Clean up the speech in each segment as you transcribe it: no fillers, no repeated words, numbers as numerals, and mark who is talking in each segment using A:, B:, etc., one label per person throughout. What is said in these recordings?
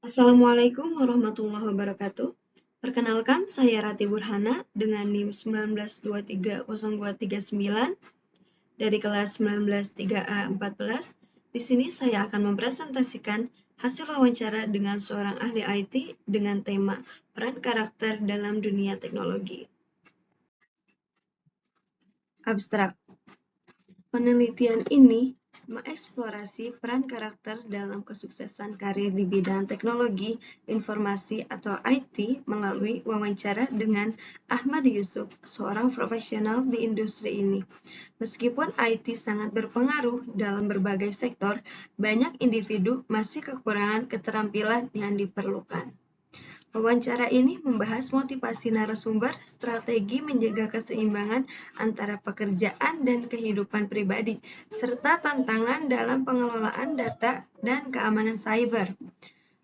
A: Assalamualaikum warahmatullahi wabarakatuh. Perkenalkan, saya Rati Burhana dengan NIM 1923029 dari kelas 193A14. Di sini saya akan mempresentasikan hasil wawancara dengan seorang ahli IT dengan tema peran karakter dalam dunia teknologi. Abstrak. Penelitian ini mengeksplorasi peran karakter dalam kesuksesan karir di bidang teknologi, informasi atau IT melalui wawancara dengan Ahmad Yusuf, seorang profesional di industri ini. Meskipun IT sangat berpengaruh dalam berbagai sektor, banyak individu masih kekurangan keterampilan yang diperlukan. Wawancara ini membahas motivasi narasumber, strategi menjaga keseimbangan antara pekerjaan dan kehidupan pribadi, serta tantangan dalam pengelolaan data dan keamanan cyber.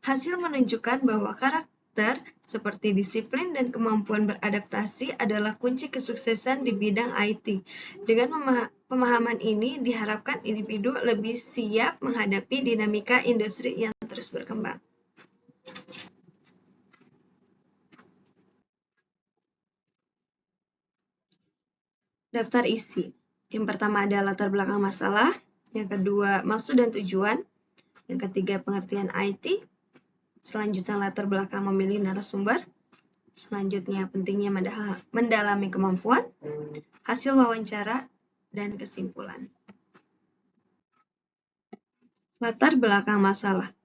A: Hasil menunjukkan bahwa karakter seperti disiplin dan kemampuan beradaptasi adalah kunci kesuksesan di bidang IT. Dengan pemahaman ini, diharapkan individu lebih siap menghadapi dinamika industri yang terus berkembang. Daftar isi. Yang pertama ada latar belakang masalah, yang kedua maksud dan tujuan, yang ketiga pengertian IT, selanjutnya latar belakang memilih narasumber, selanjutnya pentingnya mendalami kemampuan, hasil wawancara, dan kesimpulan. Latar belakang masalah.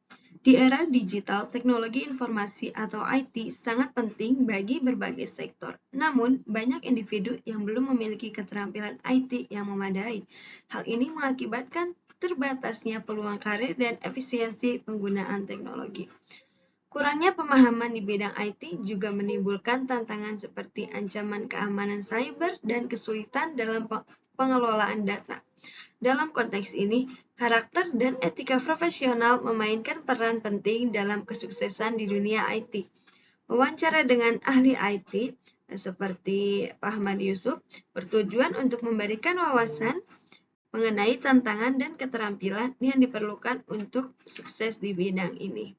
A: Di era digital, teknologi informasi atau IT sangat penting bagi berbagai sektor. Namun, banyak individu yang belum memiliki keterampilan IT yang memadai. Hal ini mengakibatkan terbatasnya peluang karir dan efisiensi penggunaan teknologi. Kurangnya pemahaman di bidang IT juga menimbulkan tantangan seperti ancaman keamanan cyber dan kesulitan dalam pengelolaan data. Dalam konteks ini, karakter dan etika profesional memainkan peran penting dalam kesuksesan di dunia IT. Wawancara dengan ahli IT seperti Pak Ahmad Yusuf bertujuan untuk memberikan wawasan mengenai tantangan dan keterampilan yang diperlukan untuk sukses di bidang ini.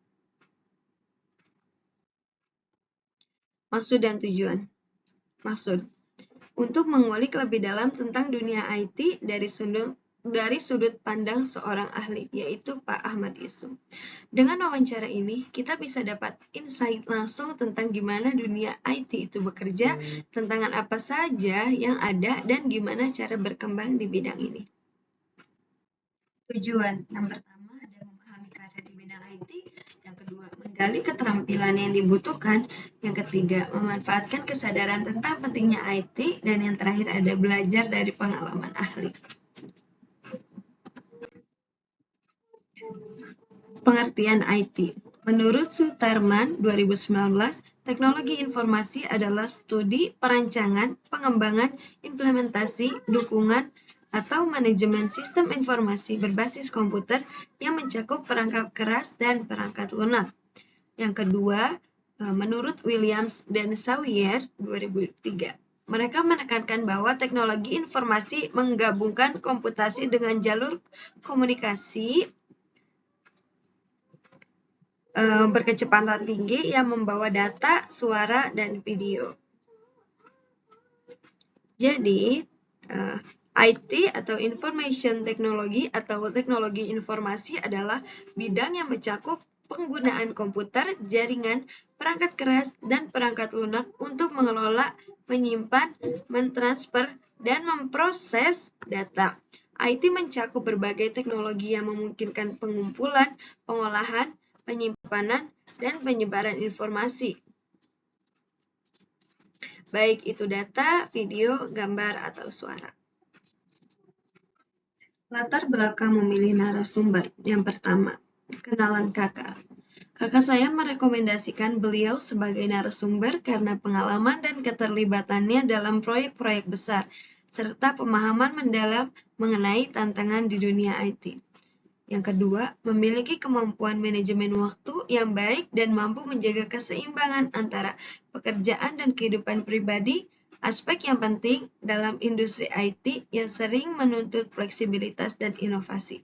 A: Maksud dan tujuan. Maksud, untuk mengulik lebih dalam tentang dunia IT dari sudut pandang seorang ahli, yaitu Pak Ahmad Yusuf. Dengan wawancara ini, kita bisa dapat insight langsung tentang gimana dunia IT itu bekerja, tantangan apa saja yang ada, dan gimana cara berkembang di bidang ini. Tujuan yang pertama adalah memahami karir di bidang IT, yang kedua menggali keterampilan yang dibutuhkan, yang ketiga memanfaatkan kesadaran tentang pentingnya IT, dan yang terakhir ada belajar dari pengalaman ahli. Pengertian IT. Menurut Sutarman 2019, teknologi informasi adalah studi, perancangan, pengembangan, implementasi, dukungan, atau manajemen sistem informasi berbasis komputer yang mencakup perangkat keras dan perangkat lunak. Yang kedua, menurut Williams dan Sawyer 2003, mereka menekankan bahwa teknologi informasi menggabungkan komputasi dengan jalur komunikasi berkecepatan tinggi yang membawa data, suara, dan video. Jadi, IT atau Information Technology atau teknologi informasi adalah bidang yang mencakup penggunaan komputer, jaringan, perangkat keras, dan perangkat lunak untuk mengelola, menyimpan, mentransfer, dan memproses data. IT mencakup berbagai teknologi yang memungkinkan pengumpulan, pengolahan, penyimpanan, dan penyebaran informasi, baik itu data, video, gambar, atau suara. Latar belakang memilih narasumber. Yang pertama, kenalan kakak. Kakak saya merekomendasikan beliau sebagai narasumber karena pengalaman dan keterlibatannya dalam proyek-proyek besar, serta pemahaman mendalam mengenai tantangan di dunia IT. Yang kedua, memiliki kemampuan manajemen waktu yang baik dan mampu menjaga keseimbangan antara pekerjaan dan kehidupan pribadi, aspek yang penting dalam industri IT yang sering menuntut fleksibilitas dan inovasi.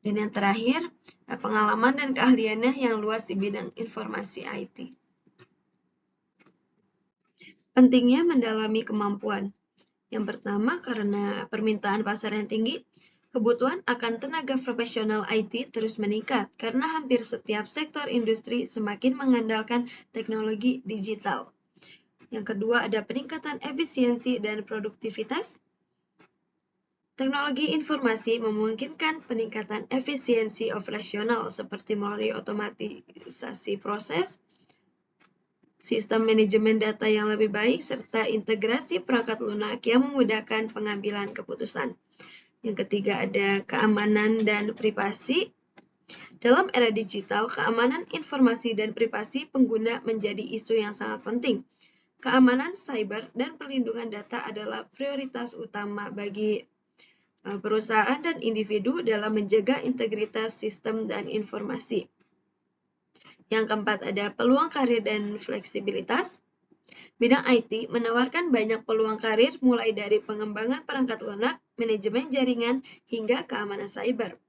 A: Dan yang terakhir, pengalaman dan keahliannya yang luas di bidang informasi IT. Pentingnya mendalami kemampuan. Yang pertama, karena permintaan pasar yang tinggi, kebutuhan akan tenaga profesional IT terus meningkat karena hampir setiap sektor industri semakin mengandalkan teknologi digital. Yang kedua, ada peningkatan efisiensi dan produktivitas. Teknologi informasi memungkinkan peningkatan efisiensi operasional seperti melalui otomatisasi proses, sistem manajemen data yang lebih baik, serta integrasi perangkat lunak yang memudahkan pengambilan keputusan. Yang ketiga ada keamanan dan privasi. Dalam era digital, keamanan informasi dan privasi pengguna menjadi isu yang sangat penting. Keamanan cyber dan perlindungan data adalah prioritas utama bagi perusahaan dan individu dalam menjaga integritas sistem dan informasi. Yang keempat ada peluang karir dan fleksibilitas. Bidang IT menawarkan banyak peluang karir mulai dari pengembangan perangkat lunak, manajemen jaringan, hingga keamanan cyber.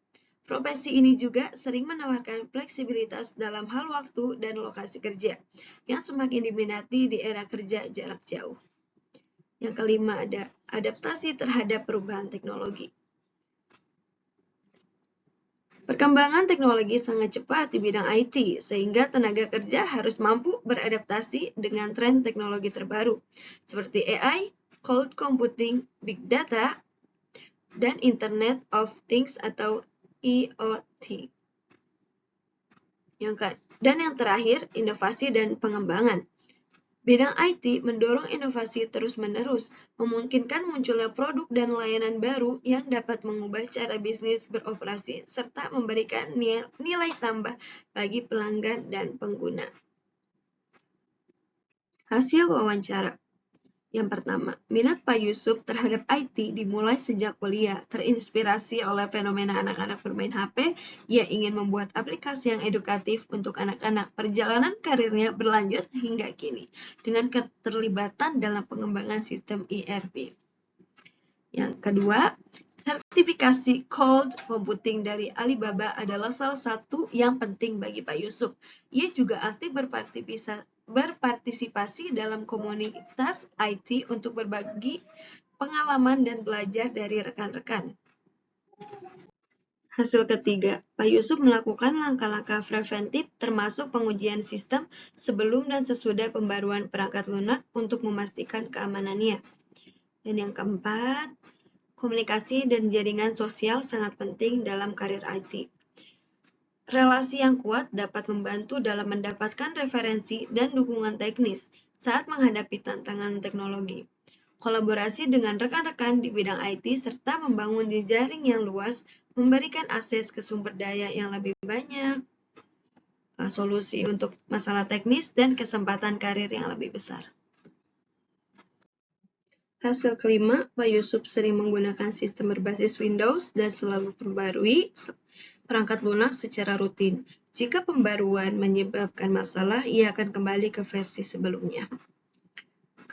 A: Profesi ini juga sering menawarkan fleksibilitas dalam hal waktu dan lokasi kerja, yang semakin diminati di era kerja jarak jauh. Yang kelima ada adaptasi terhadap perubahan teknologi. Perkembangan teknologi sangat cepat di bidang IT, sehingga tenaga kerja harus mampu beradaptasi dengan tren teknologi terbaru, seperti AI, cloud computing, big data, dan Internet of Things atau IoT. Dan yang terakhir, inovasi dan pengembangan. Bidang IT mendorong inovasi terus-menerus, memungkinkan munculnya produk dan layanan baru yang dapat mengubah cara bisnis beroperasi serta memberikan nilai tambah bagi pelanggan dan pengguna. Hasil wawancara. Yang pertama, minat Pak Yusuf terhadap IT dimulai sejak kuliah. Terinspirasi oleh fenomena anak-anak bermain HP, ia ingin membuat aplikasi yang edukatif untuk anak-anak. Perjalanan karirnya berlanjut hingga kini, dengan keterlibatan dalam pengembangan sistem ERP. Yang kedua, sertifikasi cloud computing dari Alibaba adalah salah satu yang penting bagi Pak Yusuf. Ia juga aktif berpartisipasi dalam komunitas IT untuk berbagi pengalaman dan belajar dari rekan-rekan. Hasil ketiga, Pak Yusuf melakukan langkah-langkah preventif termasuk pengujian sistem sebelum dan sesudah pembaruan perangkat lunak untuk memastikan keamanannya. Dan yang keempat, komunikasi dan jaringan sosial sangat penting dalam karir IT. Relasi yang kuat dapat membantu dalam mendapatkan referensi dan dukungan teknis saat menghadapi tantangan teknologi. Kolaborasi dengan rekan-rekan di bidang IT serta membangun jejaring yang luas memberikan akses ke sumber daya yang lebih banyak, solusi untuk masalah teknis, dan kesempatan karir yang lebih besar. Hasil kelima, Pak Yusuf sering menggunakan sistem berbasis Windows dan selalu memperbarui perangkat lunak secara rutin. Jika pembaruan menyebabkan masalah, ia akan kembali ke versi sebelumnya.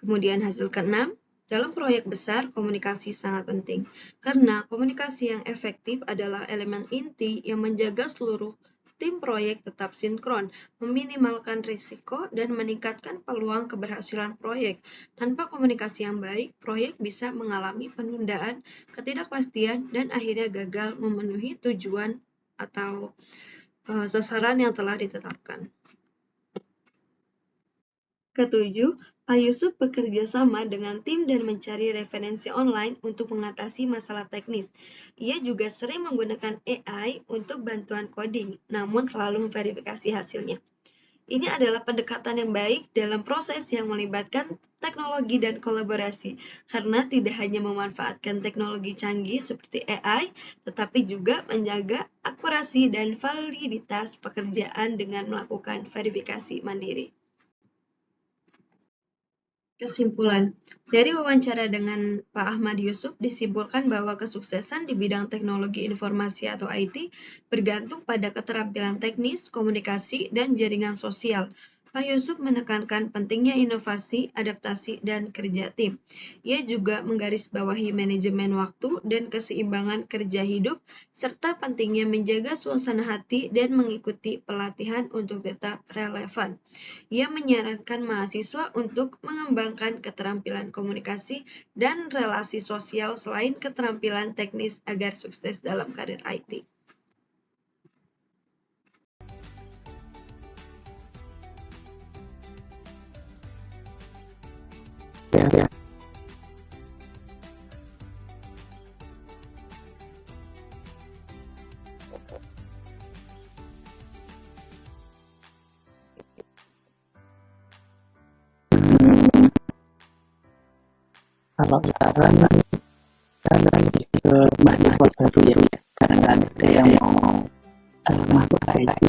A: Kemudian hasil keenam, dalam proyek besar, komunikasi sangat penting. Karena komunikasi yang efektif adalah elemen inti yang menjaga seluruh tim proyek tetap sinkron, meminimalkan risiko, dan meningkatkan peluang keberhasilan proyek. Tanpa komunikasi yang baik, proyek bisa mengalami penundaan, ketidakpastian, dan akhirnya gagal memenuhi tujuan atau sasaran yang telah ditetapkan. Ketujuh, Pak Yusuf bekerja sama dengan tim dan mencari referensi online untuk mengatasi masalah teknis. Ia juga sering menggunakan AI untuk bantuan coding, namun selalu memverifikasi hasilnya. Ini adalah pendekatan yang baik dalam proses yang melibatkan teknologi dan kolaborasi, karena tidak hanya memanfaatkan teknologi canggih seperti AI, tetapi juga menjaga akurasi dan validitas pekerjaan dengan melakukan verifikasi mandiri. Kesimpulan, dari wawancara dengan Pak Ahmad Yusuf disimpulkan bahwa kesuksesan di bidang teknologi informasi atau IT bergantung pada keterampilan teknis, komunikasi, dan jaringan sosial. Pak Yusuf menekankan pentingnya inovasi, adaptasi, dan kerja tim. Ia juga menggarisbawahi manajemen waktu dan keseimbangan kerja hidup, serta pentingnya menjaga suasana hati dan mengikuti pelatihan untuk tetap relevan. Ia menyarankan mahasiswa untuk mengembangkan keterampilan komunikasi dan relasi sosial selain keterampilan teknis agar sukses dalam karir IT.
B: Ya, kalau sekarang lebih ke mahasiswa baru ya, karena ada yang mau masuk IT.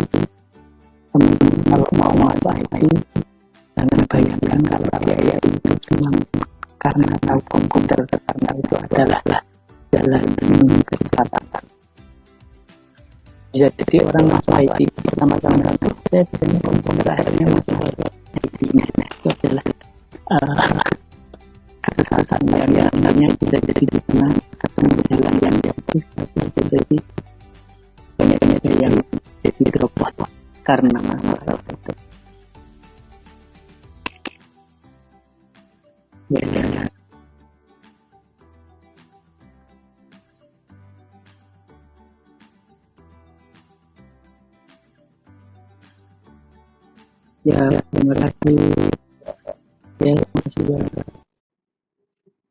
B: Teman-teman kalau mau masuk IT, jangan bayangkan kalau biaya itu cuma karena tahu komputer, karena itu adalah jalan menuju kesempatan. Bisa jadi orang masuk IT pertama-tama saya biasanya komputer, akhirnya masuk IT-nya. Itu adalah kesesatan yang hanya bisa jadi di tengah ketemu jalan yang bagus, tapi bisa jadi banyak yang jadi drop out karena masalah itu. Ya, terima kasih. Ya, terima kasih.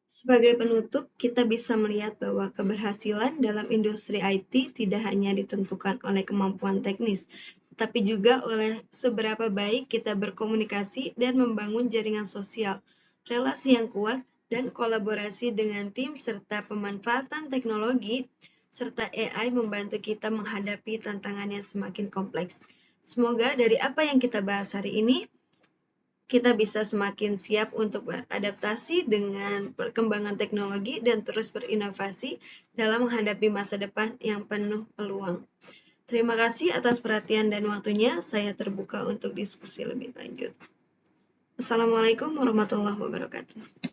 A: Sebagai penutup, kita bisa melihat bahwa keberhasilan dalam industri IT tidak hanya ditentukan oleh kemampuan teknis, tapi juga oleh seberapa baik kita berkomunikasi dan membangun jaringan sosial, relasi yang kuat, dan kolaborasi dengan tim serta pemanfaatan teknologi, serta AI membantu kita menghadapi tantangan yang semakin kompleks. Semoga dari apa yang kita bahas hari ini, kita bisa semakin siap untuk beradaptasi dengan perkembangan teknologi dan terus berinovasi dalam menghadapi masa depan yang penuh peluang. Terima kasih atas perhatian dan waktunya. Saya terbuka untuk diskusi lebih lanjut. Assalamualaikum warahmatullahi wabarakatuh.